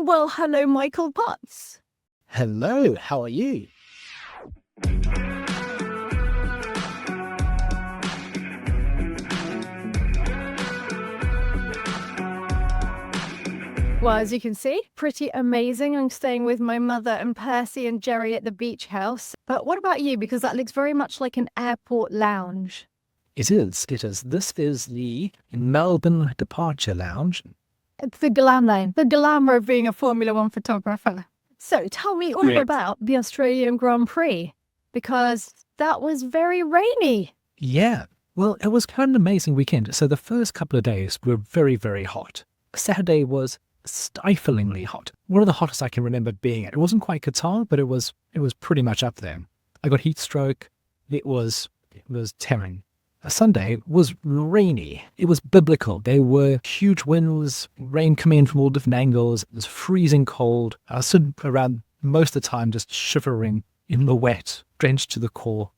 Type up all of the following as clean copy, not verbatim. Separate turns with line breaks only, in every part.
Well, hello, Michael Potts.
Hello, how are you?
Well, as you can see, pretty amazing. I'm staying with my mother and Percy and Jerry at the beach house. But what about you? Because that looks very much like an airport lounge.
It is. This is the Melbourne Departure Lounge.
It's the glamour of being a Formula One photographer. So tell me all
Yes.
about the Australian Grand Prix, because that was very rainy.
Yeah, well, it was kind of an amazing weekend. So the first couple of days were very, very hot. Saturday was stiflingly hot. One of the hottest I can remember being at. It wasn't quite Qatar, but it was pretty much up there. I got heat stroke. It was tearing. Sunday was rainy. It was biblical. There were huge winds, rain coming in from all different angles. It was freezing cold. I was sitting around most of the time just shivering in the wet, drenched to the core.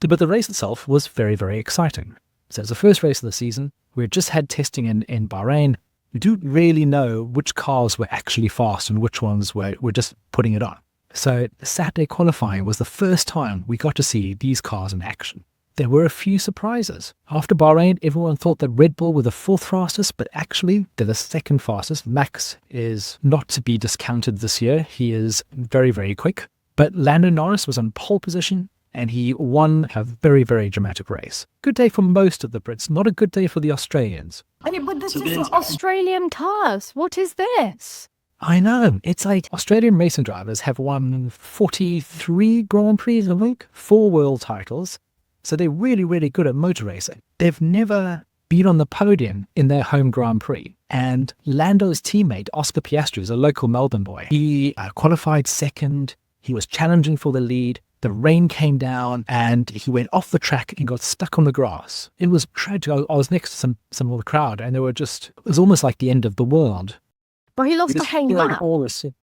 But the race itself was very, very exciting. So it was the first race of the season. We had just had testing in Bahrain. We didn't really know which cars were actually fast and which ones were just putting it on. So Saturday qualifying was the first time we got to see these cars in action. There were a few surprises. After Bahrain, everyone thought that Red Bull were the fourth fastest, but actually they're the second fastest. Max is not to be discounted this year. He is very, very quick. But Lando Norris was on pole position and he won a very, very dramatic race. Good day for most of the Brits, not a good day for the Australians.
But this is Australian cars. What is this?
I know. It's like Australian racing drivers have won 43 Grand Prix, I think, 4 world titles. So they're really, really good at motor racing. They've never been on the podium in their home Grand Prix. And Lando's teammate, Oscar Piastri, is a local Melbourne boy. He qualified second. He was challenging for the lead. The rain came down and he went off the track and got stuck on the grass. It was tragic. I was next to some of the crowd and it was almost like the end of the world.
But he lost a whole lap.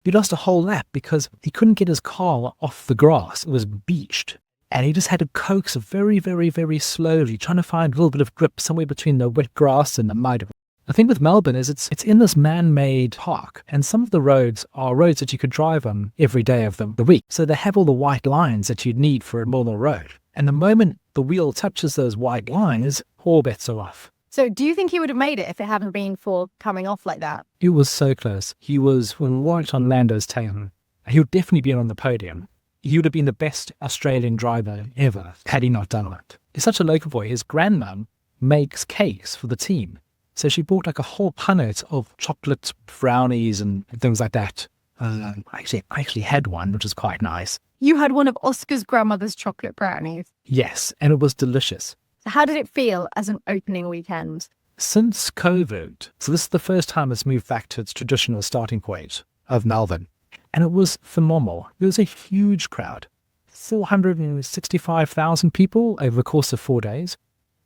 He lost a whole lap because he couldn't get his car off the grass. It was beached. And he just had to coax very, very, very slowly, trying to find a little bit of grip somewhere between the wet grass and the mud. The thing with Melbourne is it's in this man-made park, and some of the roads are roads that you could drive on every day of the week. So they have all the white lines that you'd need for a normal road. And the moment the wheel touches those white lines, all bets are off.
So do you think he would have made it if it hadn't been for coming off like that?
It was so close. He was right on Lando's tail. He would definitely be on the podium. He would have been the best Australian driver ever had he not done it. He's such a local boy. His grandmum makes cakes for the team. So she bought like a whole punnet of chocolate brownies and things like that. I actually had one, which was quite nice.
You had one of Oscar's grandmother's chocolate brownies.
Yes, and it was delicious.
So how did it feel as an opening weekend?
Since COVID, so this is the first time it's moved back to its traditional starting point of Melbourne. And it was phenomenal. There was a huge crowd, 465,000 people over the course of 4 days.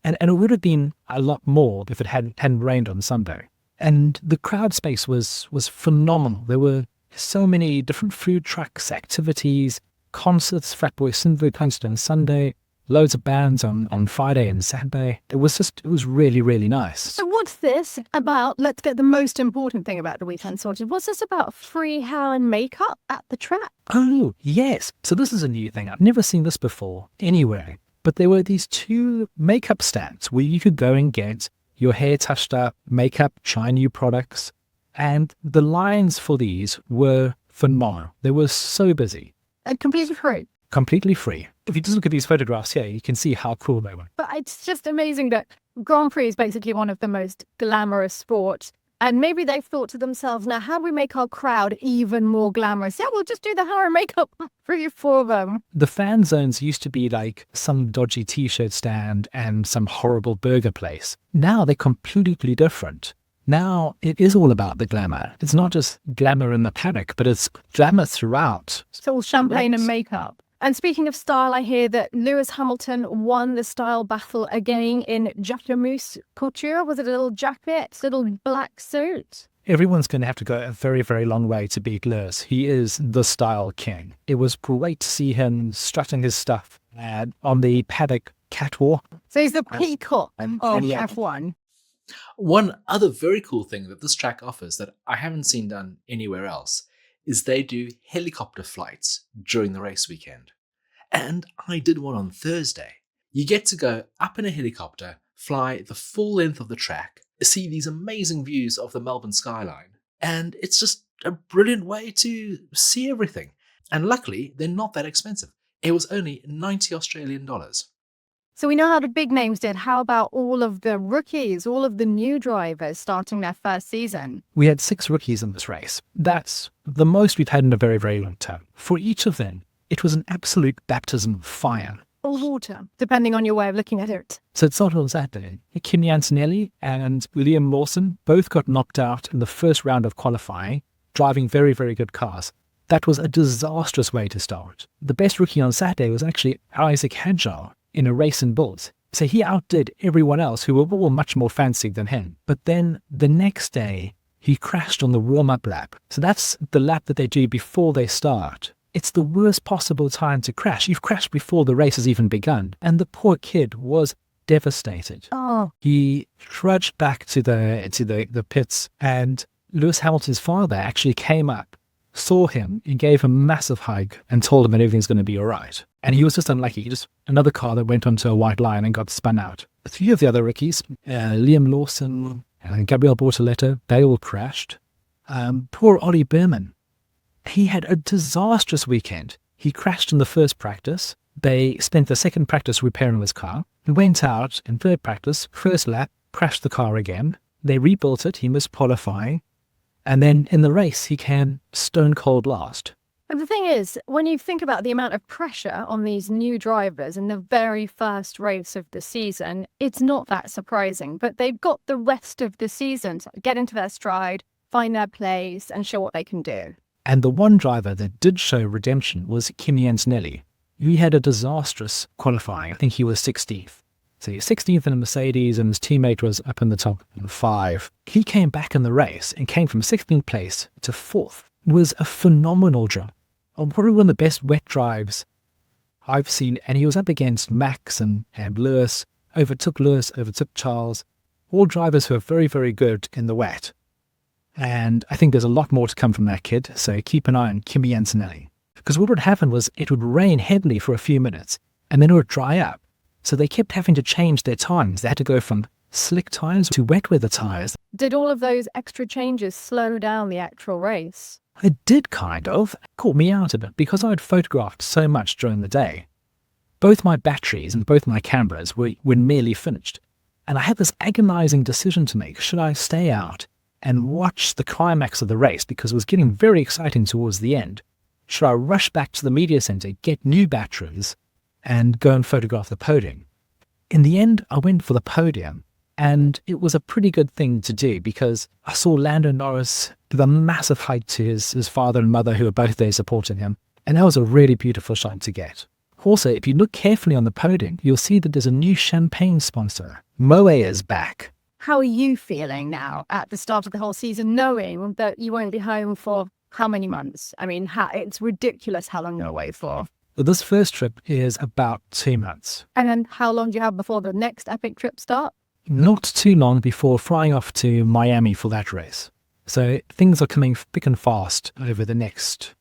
And it would have been a lot more if it hadn't rained on Sunday. And the crowd space was phenomenal. There were so many different food trucks, activities, concerts, Flatboy Cinderella concert on Sunday, loads of bands on Friday and Saturday. It was really, really nice.
So what's this about? Let's get the most important thing about the weekend sorted. What's this about free hair and makeup at the track?
Oh, yes. So this is a new thing. I've never seen this before anywhere. But there were these 2 makeup stands where you could go and get your hair touched up, makeup, try new products. And the lines for these were phenomenal. They were so busy.
And completely free.
Completely free. If you just look at these photographs here, you can see how cool they were.
But it's just amazing that Grand Prix is basically one of the most glamorous sports. And maybe they've thought to themselves, now, how do we make our crowd even more glamorous? Yeah, we'll just do the hair and makeup free for them.
The fan zones used to be like some dodgy t-shirt stand and some horrible burger place. Now they're completely different. Now it is all about the glamour. It's not just glamour in the paddock, but it's glamour throughout.
It's all champagne and makeup. And speaking of style, I hear that Lewis Hamilton won the style battle again in Jacquemus couture. Was it a little jacket, little black suit?
Everyone's going to have to go a very, very long way to beat Lewis. He is the style king. It was great to see him strutting his stuff on the paddock catwalk.
So he's the peacock of F1.
One other very cool thing that this track offers that I haven't seen done anywhere else is they do helicopter flights during the race weekend. And I did one on Thursday. You get to go up in a helicopter, fly the full length of the track, see these amazing views of the Melbourne skyline, and it's just a brilliant way to see everything. And luckily, they're not that expensive. It was only 90 Australian dollars.
So we know how the big names did. How about all of the rookies, all of the new drivers starting their first season?
We had 6 rookies in this race. That's the most we've had in a very, very long time. For each of them, it was an absolute baptism of fire.
Or water, depending on your way of looking at it.
So it started on Saturday. Kimi Antonelli and Liam Lawson both got knocked out in the first round of qualifying, driving very, very good cars. That was a disastrous way to start. The best rookie on Saturday was actually Isaac Hadjar in a race in Bulls. So he outdid everyone else who were all much more fancy than him. But then the next day, he crashed on the warm-up lap. So that's the lap that they do before they start. It's the worst possible time to crash. You've crashed before the race has even begun. And the poor kid was devastated.
Oh.
He trudged back to the pits, and Lewis Hamilton's father actually came up, saw him, and gave him a massive hug and told him that everything's going to be all right. And he was just unlucky. Just another car that went onto a white line and got spun out. A few of the other rookies, Liam Lawson and Gabriel Bortoletto, they all crashed. Poor Ollie Berman. He had a disastrous weekend. He crashed in the first practice. They spent the second practice repairing his car. He went out in third practice, first lap, crashed the car again. They rebuilt it. He missed qualifying. And then in the race, he came stone cold last.
And the thing is, when you think about the amount of pressure on these new drivers in the very first race of the season, it's not that surprising. But they've got the rest of the season to get into their stride, find their place, and show what they can do.
And the one driver that did show redemption was Kimi Antonelli. He had a disastrous qualifying. I think he was 16th. So he was 16th in a Mercedes, and his teammate was up in the top 5. He came back in the race and came from 16th place to 4th. It was a phenomenal job. Probably one of the best wet drives I've seen. And he was up against Max and Lewis, overtook Charles, all drivers who are very, very good in the wet. And I think there's a lot more to come from that kid, so keep an eye on Kimi Antonelli. Because what would happen was it would rain heavily for a few minutes, and then it would dry up. So they kept having to change their tires. They had to go from slick tires to wet weather tires.
Did all of those extra changes slow down the actual race?
It did kind of. It caught me out a bit because I'd photographed so much during the day. Both my batteries and both my cameras were nearly finished. And I had this agonizing decision to make. Should I stay out and watch the climax of the race, because it was getting very exciting towards the end? Should I rush back to the media center, get new batteries, and go and photograph the podium? In the end, I went for the podium, and it was a pretty good thing to do because I saw Lando Norris give a massive hug to his father and mother, who were both there supporting him, and that was a really beautiful shot to get. Also, if you look carefully on the podium, you'll see that there's a new champagne sponsor. Moe is back.
How are you feeling now at the start of the whole season, knowing that you won't be home for how many months? I mean, it's ridiculous how long you're away for.
This first trip is about 2 months.
And then how long do you have before the next epic trip starts?
Not too long before flying off to Miami for that race. So things are coming thick and fast over the next,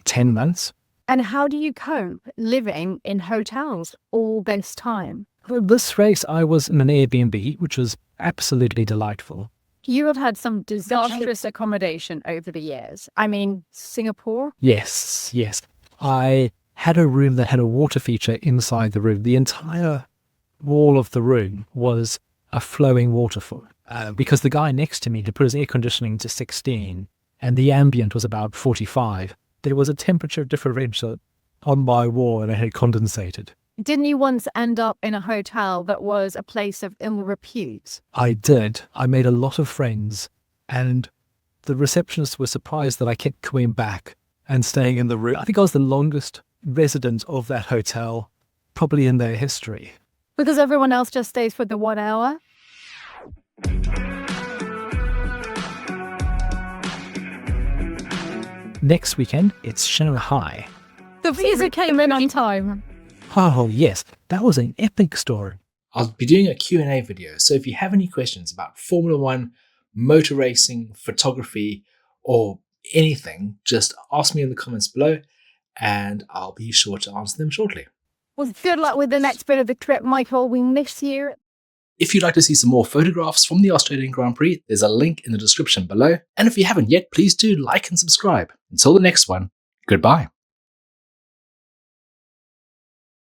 10 months.
And how do you cope living in hotels all this time?
For this race, I was in an Airbnb, which was absolutely delightful.
You have had some disastrous accommodation over the years. I mean, Singapore?
Yes. I had a room that had a water feature inside the room. The entire wall of the room was a flowing waterfall. Because the guy next to me had put his air conditioning to 16 and the ambient was about 45. There was a temperature differential on my wall and it had condensated.
Didn't you once end up in a hotel that was a place of ill repute?
I did. I made a lot of friends, and the receptionists were surprised that I kept coming back and staying in the room. I think I was the longest resident of that hotel, probably in their history.
Because everyone else just stays for the 1 hour?
Next weekend, it's Shanghai.
The visa came in on time.
Oh, yes, that was an epic story.
I'll be doing a Q&A video, so if you have any questions about Formula One, motor racing, photography, or anything, just ask me in the comments below and I'll be sure to answer them shortly.
Well, good luck with the next bit of the trip, Michael. We miss you.
If you'd like to see some more photographs from the Australian Grand Prix, there's a link in the description below. And if you haven't yet, please do like and subscribe. Until the next one, goodbye.